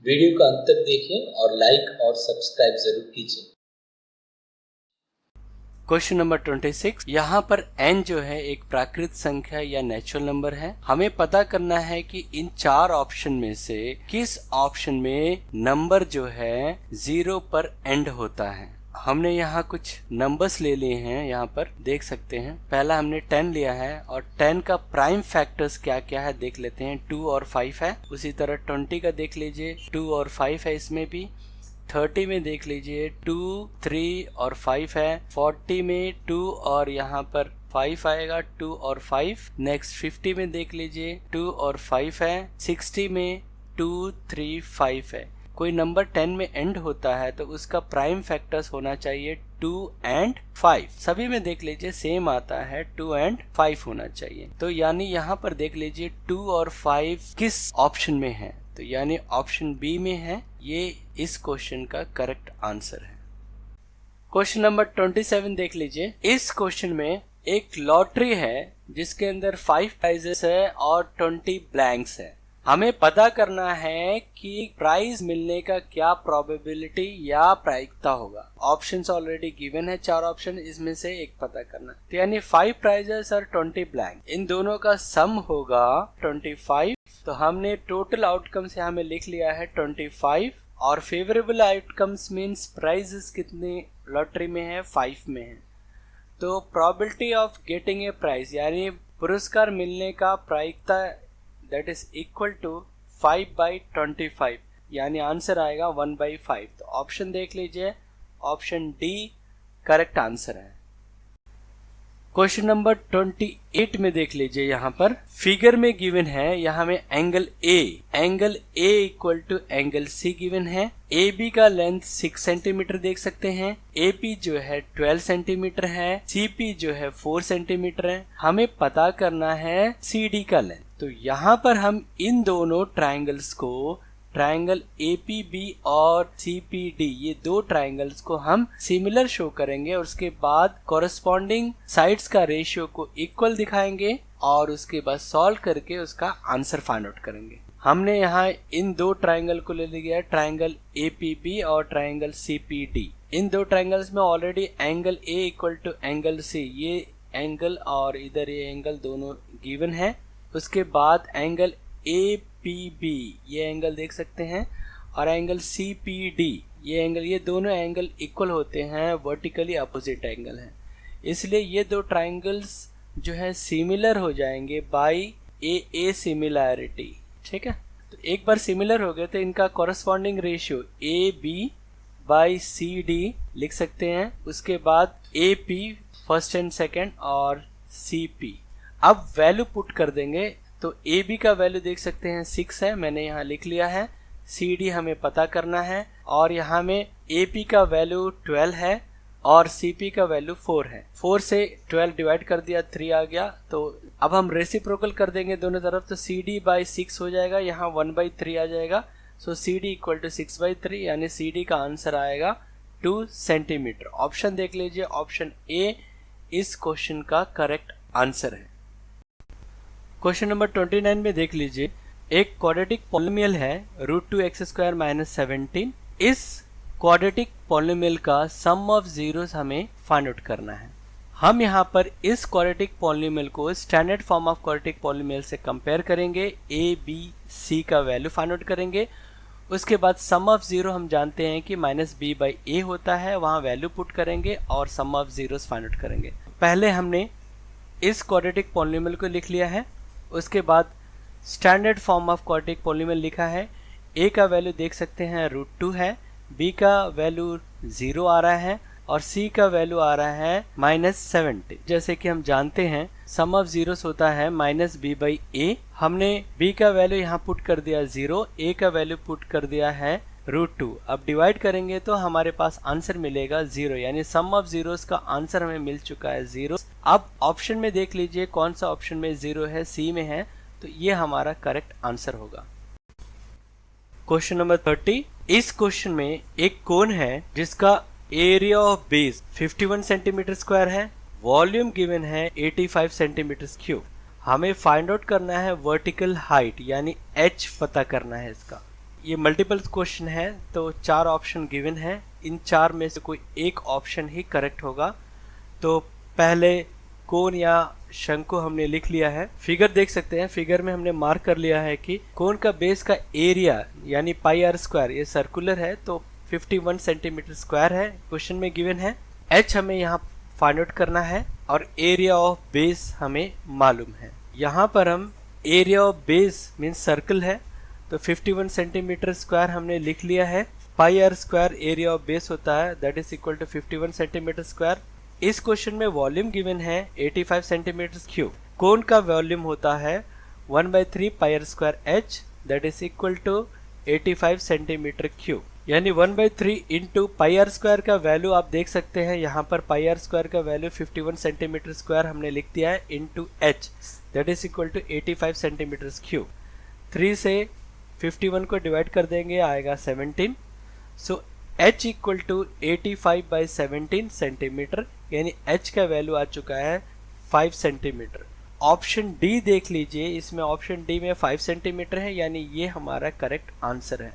Video का अंत तक देखें और लाइक और सब्सक्राइब जरूर कीजिए। Question number 26। यहाँ पर n जो है एक प्राकृत संख्या या नेचुरल नंबर है। हमें पता करना है कि इन चार ऑप्शन में से किस ऑप्शन में नंबर जो है 0 पर एंड होता है। हमने यहाँ कुछ नंबर्स ले लिए हैं, यहाँ पर देख सकते हैं। पहला हमने 10 लिया है और 10 का प्राइम फैक्टर्स क्या क्या है देख लेते हैं। 2 और 5 है। उसी तरह 20 का देख लीजिए, 2 और 5 है इसमें भी। 30 में देख लीजिए 2, 3 और 5 है। 40 में 2 और यहाँ पर 5 आएगा, 2 और 5। नेक्स्ट 50 में देख लीजिए 2 और 5 है। 60 में 2, 3, 5 है। कोई नंबर 10 में एंड होता है तो उसका प्राइम फैक्टर्स होना चाहिए 2 एंड 5। सभी में देख लीजिए सेम आता है, 2 एंड 5 होना चाहिए। तो यानी यहाँ पर देख लीजिए 2 और 5 किस ऑप्शन में है, तो यानी ऑप्शन बी में है। ये इस क्वेश्चन का करेक्ट आंसर है। क्वेश्चन नंबर 27 देख लीजिए। इस क्वेश्चन में एक लॉटरी है जिसके अंदर 5 प्राइजेस है और 20 ब्लैंक्स है। हमें पता करना है कि प्राइज मिलने का क्या प्रोबेबिलिटी या प्रायिकता होगा। ऑप्शंस ऑलरेडी गिवन है, 4 ऑप्शन, इसमें से एक पता करना। तो यानी 5 प्राइजेस और 20 ब्लैंक, इन दोनों का सम होगा 25। तो हमने टोटल आउटकम्स यहाँ में लिख लिया है 25 और फेवरेबल आउटकम्स मीन्स प्राइजेस कितने लॉटरी में है, 5 में है। तो probability of getting a prize यानी पुरस्कार मिलने का प्रायिकता that is equal to 5/25, यानी आंसर आएगा 1/5। तो ऑप्शन देख लीजिए, ऑप्शन डी करेक्ट आंसर है। क्वेश्चन नंबर 28 में देख लीजिए। यहाँ पर फिगर में गिवन है, यहाँ में angle A equal to angle C given है। ए बी का लेंथ 6 सेंटीमीटर देख सकते हैं। ए पी जो है 12 सेंटीमीटर है। सी पी जो है 4 सेंटीमीटर है। हमें पता करना है सी डी का लेंथ। तो यहाँ पर हम इन दोनों ट्राइंगल्स को, ट्राइंगल APB और CPD, ये दो ट्राइंगल्स को हम सिमिलर शो करेंगे और उसके बाद कॉरेस्पॉन्डिंग साइड्स का रेशियो को इक्वल दिखाएंगे और उसके बाद सॉल्व करके उसका आंसर फाइंड आउट करेंगे। हमने यहाँ इन दो ट्राइंगल को ले लिया है, ट्राइंगल APB और ट्राइंगल CPD। इन दो ट्राइंगल्स में already angle A equal to angle C, ये एंगल और इधर ये एंगल दोनों गिवन है। उसके बाद एंगल APB, ये एंगल देख सकते हैं, और एंगल CPD, ये एंगल, ये दोनों एंगल इक्वल होते हैं, वर्टिकली अपोजिट एंगल हैं। इसलिए ये दो ट्राइंगल्स जो है सिमिलर हो जाएंगे बाय ए सिमिलैरिटी। ठीक है, तो एक बार सिमिलर हो गए तो इनका कॉरेस्पॉन्डिंग रेशियो AB/CD लिख सकते हैं। उसके बाद AP फर्स्ट एंड सेकेंड और CP। अब वैल्यू पुट कर देंगे तो AB का वैल्यू देख सकते हैं 6 है, मैंने यहाँ लिख लिया है। CD हमें पता करना है और यहाँ में AP का वैल्यू 12 है और CP का वैल्यू 4 है। 4 से 12 डिवाइड कर दिया, 3 आ गया। तो अब हम रेसिप्रोकल कर देंगे दोनों तरफ, तो CD/6 हो जाएगा, यहाँ 1/3 आ जाएगा। सो CD इक्वल टू 6/3, यानी CD का आंसर आएगा 2 सेंटीमीटर। ऑप्शन देख लीजिए, ऑप्शन ए इस क्वेश्चन का करेक्ट आंसर है। क्वेश्चन नंबर 29 में देख लीजिए। एक क्वाड्रेटिक पॉलिनोमियल है √2x² - 17। इस क्वाड्रेटिक पॉलिनोमियल का सम ऑफ जीरोस हमें फाइंड आउट करना है। हम यहाँ पर इस क्वाड्रेटिक पॉलिनोमियल को standard form of quadratic polynomial से कंपेयर करेंगे। ए बी सी का वैल्यू फाइंड आउट करेंगे। उसके बाद सम ऑफ जीरो हम जानते हैं कि -b/a होता है, वहाँ वैल्यू पुट करेंगे और सम ऑफ जीरोस फाइंड आउट करेंगे। पहले हमने इस क्वाड्रेटिक पॉलिनोमियल को लिख लिया है। उसके बाद standard form of quadratic polynomial लिखा है। a का वैल्यू देख सकते हैं √2 है, b का वैल्यू 0 आ रहा है और c का वैल्यू आ रहा है -70। जैसे कि हम जानते हैं सम ऑफ जीरोस होता है -b/a। हमने b का वैल्यू यहाँ पुट कर दिया 0, a का वैल्यू पुट कर दिया है √2। अब डिवाइड करेंगे तो हमारे पास आंसर मिलेगा 0, यानी सम ऑफ जीरोस का आंसर हमें मिल चुका है 0। अब ऑप्शन में देख लीजिए कौन सा ऑप्शन में 0 है, सी में है, तो ये हमारा करेक्ट आंसर होगा। Question number 30। इस क्वेश्चन में एक कोन है जिसका area of base 51 centimetre square है, वॉल्यूम गिवन है 85 सेंटीमीटर क्यूब। हमें फाइंड आउट करना है वर्टिकल हाइट यानी h पता करना है इसका। ये मल्टीपल क्वेश्चन है तो 4 ऑप्शन गिवन है, इन 4 में से कोई एक ऑप्शन ही करेक्ट होगा। तो पहले कोन या शंकु हमने लिख लिया है। फिगर देख सकते हैं, फिगर में हमने मार्क कर लिया है कि कोन का बेस का एरिया यानी पाई आर स्क्वायर, ये सर्कुलर है तो 51 सेंटीमीटर स्क्वायर है, क्वेश्चन में गिवन है। एच हमें यहाँ फाइंड आउट करना है और एरिया ऑफ बेस हमें मालूम है। यहाँ पर हम area of base means circle है तो 51 सेंटीमीटर स्क्वायर हमने लिख लिया है। Pi r square area of base होता है, that is equal to 51 centimetre square. इस क्वेश्चन में वॉल्यूम गिवन है 85 सेंटीमीटर क्यूब। कोन का वॉल्यूम होता है 1/3 pi r square h, that is equal to 85 centimetre cube. यानी 1/3 इंटू पाई आर स्क्वायर का वैल्यू आप देख सकते हैं, यहाँ पर पाई आर स्क्वायर का वैल्यू 51 सेंटीमीटर स्क्वायर हमने लिख दिया है into h, that is equal to 85 centimetre cube. 3 से 51 को डिवाइड कर देंगे, आएगा 17। So h equal to 85/17 centimetre, यानी h का वैल्यू आ चुका है 5 सेंटीमीटर। ऑप्शन डी देख लीजिए, इसमें ऑप्शन डी में 5 सेंटीमीटर है, यानी ये हमारा करेक्ट आंसर है।